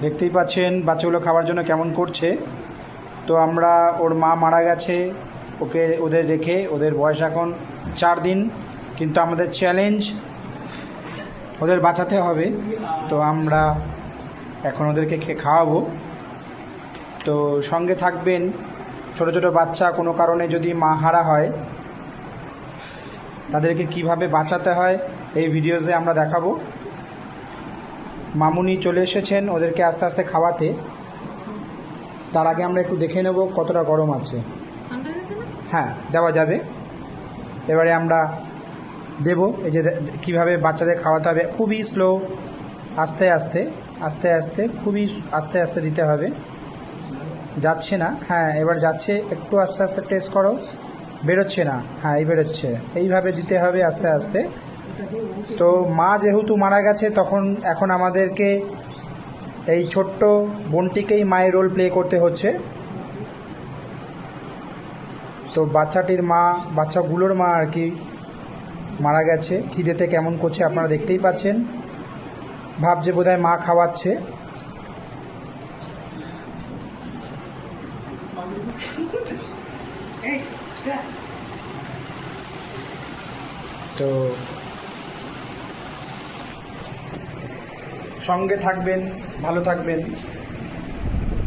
দেখতেই পাচ্ছেন বাচ্চাগুলো খাওয়ার জন্য কেমন করছে। তো আমরা ওর মা মারা গেছে, ওদের রেখে, ওদের বয়স এখন 4 দিন, কিন্তু আমাদের চ্যালেঞ্জ ওদের বাঁচাতে হবে। তো আমরা এখন ওদেরকে খাওয়াবো। তো সঙ্গে থাকবেন। ছোট ছোট বাচ্চা কোনো কারণে যদি মা হারা হয় তাদেরকে কিভাবে বাঁচাতে হয় এই ভিডিওতে আমরা দেখাবো। মামুনি চলে এসেছেন ওদেরকে আস্তে আস্তে খাওয়াতে। তার আগে আমরা একটু দেখে নেব কতটা গরম আছে। হ্যাঁ, দেওয়া যাবে। এবারে আমরা দেব এই যে কীভাবে বাচ্চাদের খাওয়াতে হবে। খুবই স্লো, আস্তে আস্তে আস্তে আস্তে, খুবই আস্তে আস্তে দিতে হবে। যাচ্ছে না, হ্যাঁ এবার যাচ্ছে, একটু আস্তে আস্তে টেস্ট করো। বেরোচ্ছে না, হ্যাঁ এই বেরোচ্ছে। এইভাবে দিতে হবে আস্তে আস্তে। তো মা যেহেতু মারা গেছে তখন এখন আমাদেরকে এই ছোট্ট বোনটিকেই মায়ের রোল প্লে করতে হচ্ছে। তো বাচ্চাটির মা, বাচ্চাগুলোর মা আর কি মারা গেছে। খিদেতে কেমন করছে আপনারা দেখতেই পাচ্ছেন। ভাবছে বোধহয় মা খাওয়াচ্ছে। তো সঙ্গে থাকবেন, ভালো থাকবেন।